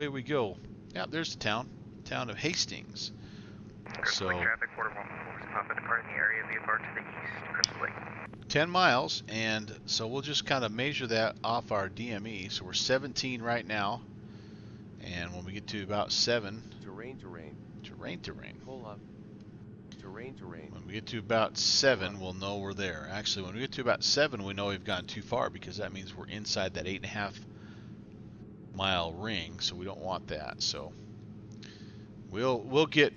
Away we go. Yeah, there's the town of Hastings. So traffic, Quarter 1 Papa departing the area, Beaver to the east, Crystal Lake. 10 miles, and so we'll just kind of measure that off our DME. So we're 17 right now, and when we get to about 7, terrain. Pull up. Terrain. When we get to about 7, we'll know we're there. Actually, when we get to about 7, we know we've gone too far because that means we're inside that 8.5 mile ring, so we don't want that. So we'll get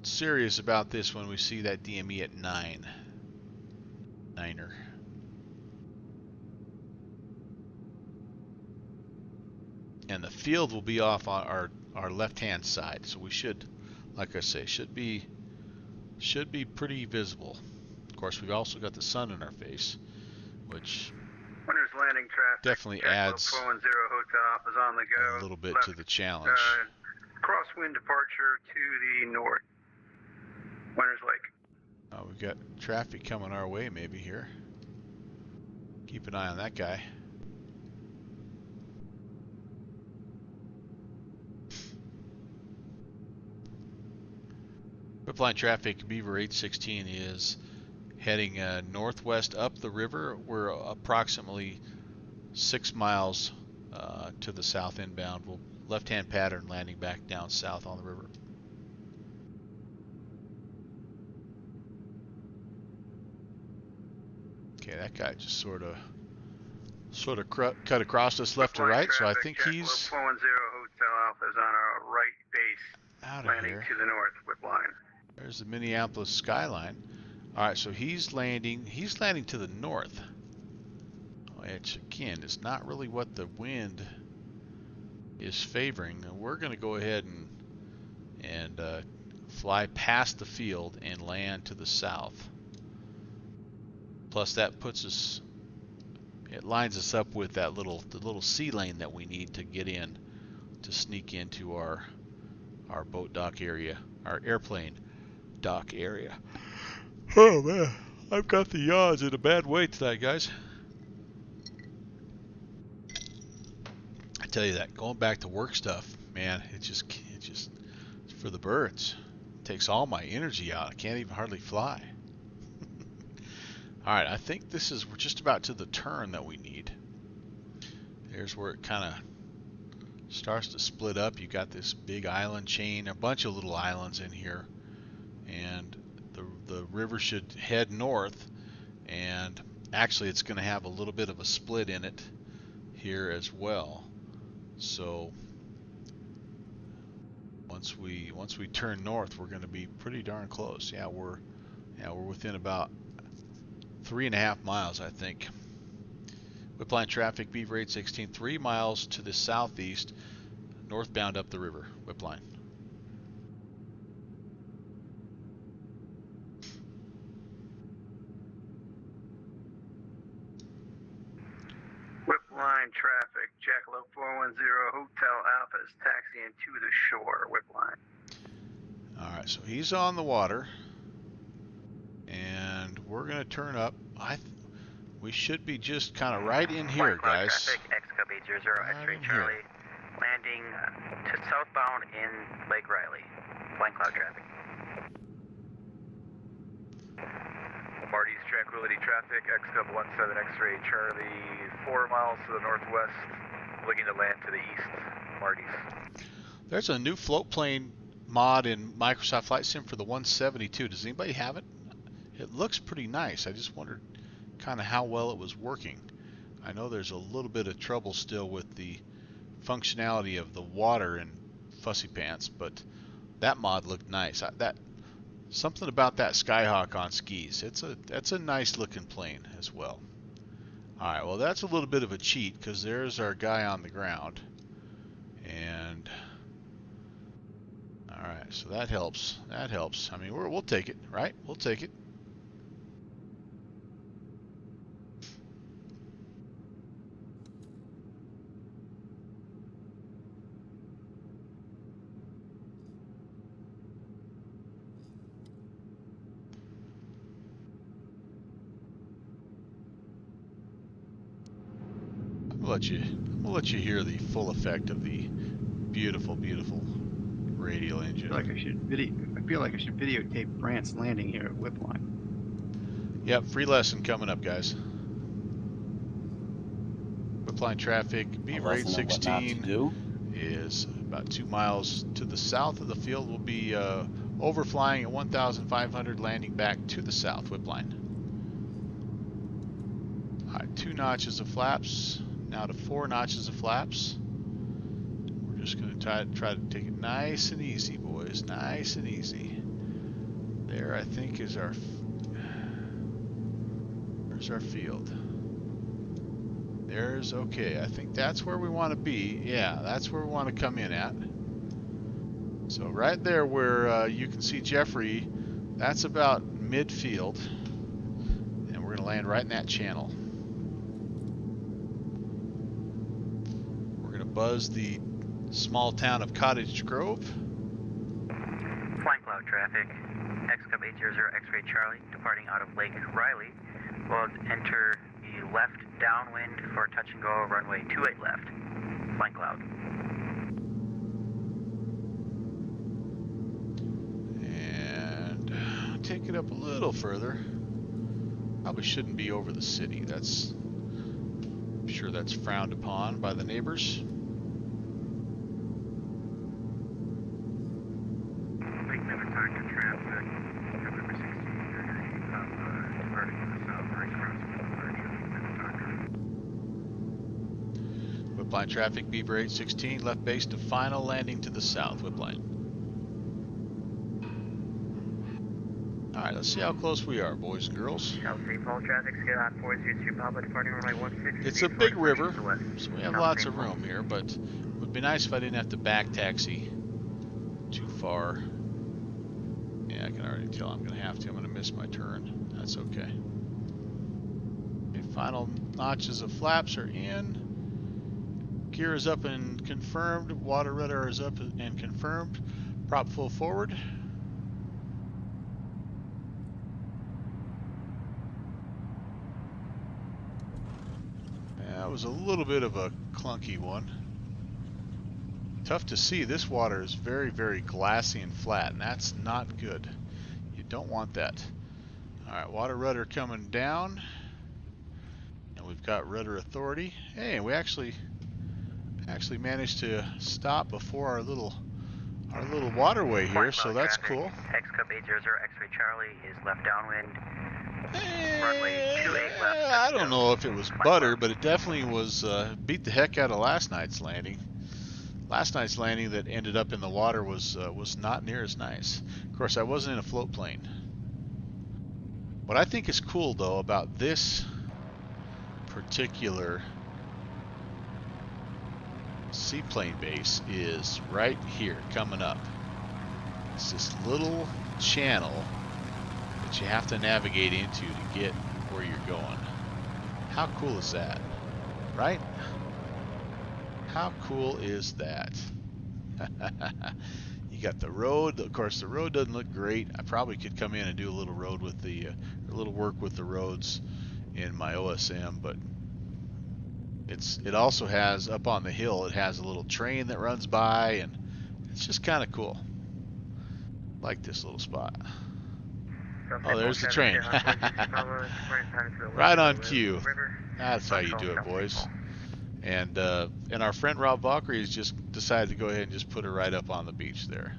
serious about this when we see that DME at 9. Niner. And the field will be off on our left-hand side, so we should, like I say, should be pretty visible. Of course, we've also got the sun in our face, which Winners landing traffic. definitely adds 410 Hotel is on the go. a little bit Left, to the challenge. Crosswind departure to the north. Winners Lake. We've got traffic coming our way maybe here. Keep an eye on that guy. Whipline traffic, Beaver 816 is heading northwest up the river. We're approximately 6 miles to the south inbound. We'll left-hand pattern landing back down south on the river. Okay, that guy just sort of cut across us left to right, so I think he's 410 Hotel Alpha is on our right base. out of Landing here. to the north, Whipline. There's the Minneapolis skyline. All right, so he's landing to the north, which again is not really what the wind is favoring. We're going to go ahead and fly past the field and land to the south. Plus that puts us, it lines us up with that the little sea lane that we need to get in to sneak into our boat dock area, our airplane dock area. Oh man, I've got the yawns in a bad way tonight, guys. I tell you that, going back to work stuff, man, it's just it's for the birds. It takes all my energy out. I can't even hardly fly. All right, I think we're just about to the turn that we need. There's where it kind of starts to split up. You got this big island chain, a bunch of little islands in here, and the river should head north, and actually it's going to have a little bit of a split in it here as well. So once we turn north, we're going to be pretty darn close. Yeah, we're within about 3.5 miles, I think. Whipline traffic, Beaver 816, 3 miles to the southeast, northbound up the river. Whipline. Whipline traffic, Jackalope 410 Hotel Alpha is taxiing to the shore, Whipline. All right, so he's on the water, and we're going to turn up. We should be just kind of right in here, guys. Traffic, X-Cub 80, X-Ray Charlie, landing to southbound in Lake Riley. Flying cloud traffic. Marty's Tranquility traffic, X-Cub 17 X-Ray Charlie, 4 miles to the northwest, looking to land to the east. Marty's. There's a new float plane mod in Microsoft Flight Sim for the 172. Does anybody have it? It looks pretty nice. I just wondered kind of how well it was working. I know there's a little bit of trouble still with the functionality of the water in Fussy Pants, but that mod looked nice. Something about that Skyhawk on skis. That's a nice looking plane as well. All right, well that's a little bit of a cheat because there's our guy on the ground, and all right, so that helps. That helps. I mean, we'll take it, right? We'll take it. We'll let you hear the full effect of the Beautiful, beautiful radial engine. I feel like I should videotape Brant's landing here at Whipline. Yep, free lesson coming up, guys. Whipline traffic, Beaver 816 is about 2 miles to the south of the field. We'll be overflying at 1,500, landing back to the south, Whipline. All right, 2 notches of flaps, now to 4 notches of flaps. We're just going to try to take it nice and easy, boys, nice and easy. There, I think, is our... Where's our field? There's, okay, I think that's where we want to be. Yeah, that's where we want to come in at. So right there where you can see Jeffrey, that's about midfield. And we're going to land right in that channel. We're going to buzz the small town of Cottage Grove. Flying cloud traffic, X-Cub 800 X-Ray Charlie, departing out of Lake Riley. We'll enter the left downwind for touch and go, runway 28 left. Flying cloud. And take it up a little further. Probably shouldn't be over the city. That's, I'm sure that's frowned upon by the neighbors. Whipline traffic, Beaver 816, left base to final landing to the south, Whipline. Alright, let's see how close we are, boys and girls. It's a big river, so we have lots of room here, but it would be nice if I didn't have to back taxi too far. Yeah, I can already tell I'm going to have to. I'm going to miss my turn. That's okay. Okay, final notches of flaps are in. Gear is up and confirmed. Water rudder is up and confirmed. Prop full forward. That was a little bit of a clunky one. Tough to see. This water is very, very glassy and flat, and that's not good. You don't want that. Alright, water rudder coming down. And we've got rudder authority. Hey, we actually managed to stop before our little waterway here, so that's cool. X-Cub 800 X-Ray Charlie is left downwind. Runway 28 left. I don't know if it was butter, but it definitely was beat the heck out of last night's landing. Last night's landing that ended up in the water was not near as nice. Of course, I wasn't in a float plane. What I think is cool though about this particular seaplane base is right here coming up. It's this little channel that you have to navigate into to get where you're going. How cool is that, right? How cool is that? You got the road. Of course, the road doesn't look great. I probably could come in and do a little road with the a little work with the roads in my OSM, but it also has up on the hill. It has a little train that runs by, and it's just kind of cool. Like this little spot. Oh, there's the train. Right on cue. That's how you do it, boys. And our friend Rob Valkyrie has just decided to go ahead and just put her right up on the beach there.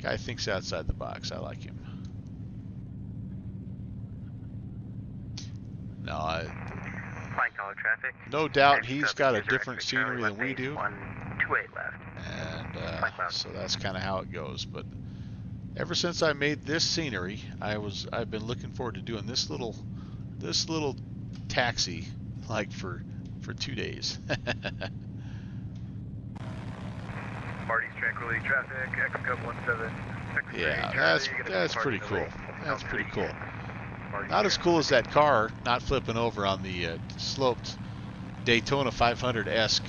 Guy thinks outside the box. I like him. No doubt he's got a different scenery than we do. And so that's kind of how it goes. But ever since I made this scenery, I've been looking forward to doing this little taxi like for 2 days. Marty's Tranquility traffic, X-Cub 17. Yeah, that's pretty cool. That's pretty cool. Not as cool as that car not flipping over on the sloped Daytona 500-esque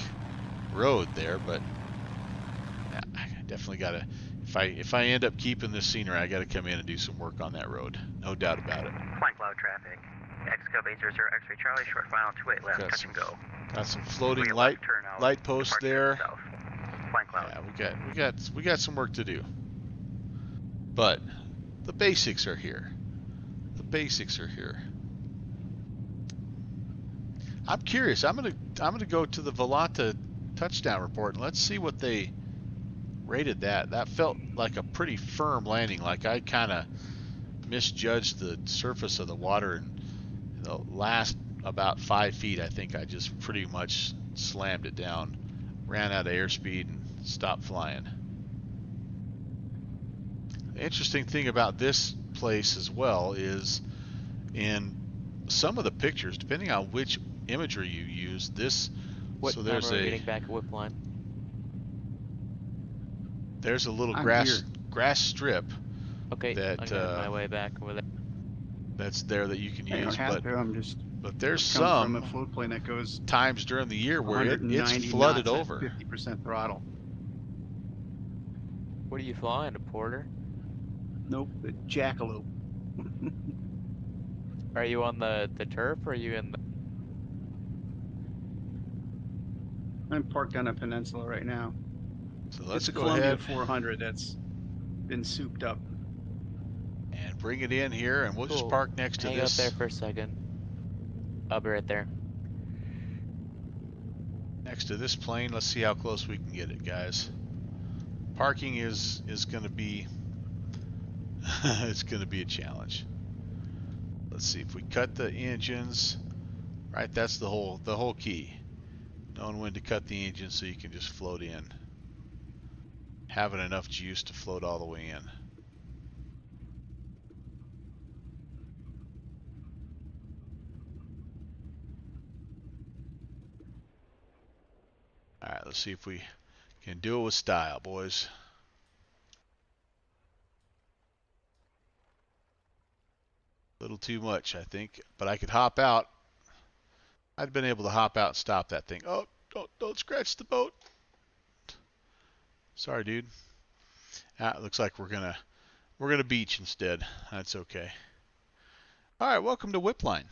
road there, but yeah, I definitely gotta. If I end up keeping this scenery, I gotta come in and do some work on that road. No doubt about it. Flying cloud traffic. X-Cub 800 X-Ray Charlie, short final 28 left, touch and go. Got some floating light posts there. Flying cloud. Yeah, we got some work to do. But the basics are here. The basics are here. I'm curious. I'm gonna go to the Volanta touchdown report and let's see what they rated that. That felt like a pretty firm landing. Like I kind of misjudged the surface of the water, and the last about 5 feet, I think I just pretty much slammed it down, ran out of airspeed, and stopped flying. The interesting thing about this place as well is in some of the pictures, depending on which imagery you use, this. What so there's time are we getting back at whip line? There's a little I'm grass here. strip. Okay, that I'm on my way back over there. that's there that you can I don't use, have to. I'm just. but there's Comes from a some float plane that goes times during the year where it's 190 flooded knots over. at 50% throttle. What are you flying, a Porter? Nope, the jackalope. Are you on the turf or are you in the... I'm parked on a peninsula right now. So let's it's a go Columbia ahead 400 that's been souped up. and bring it in here, and we'll just Cool. park next to Hang this. out there for a second. I'll be right there. Next to this plane. Let's see how close we can get it, guys. Parking is going to be it's going to be a challenge. Let's see if we cut the engines. Right, that's the whole key. Knowing when to cut the engine so you can just float in. Having enough juice to float all the way in. All right, let's see if we can do it with style, boys. A little too much, I think, but I could hop out. I'd been able to hop out and stop that thing. Oh, don't scratch the boat. Sorry, dude. It looks like we're gonna beach instead. That's okay. All right, welcome to Whipline.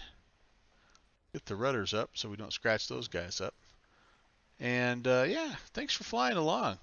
Get the rudders up so we don't scratch those guys up. And yeah, thanks for flying along.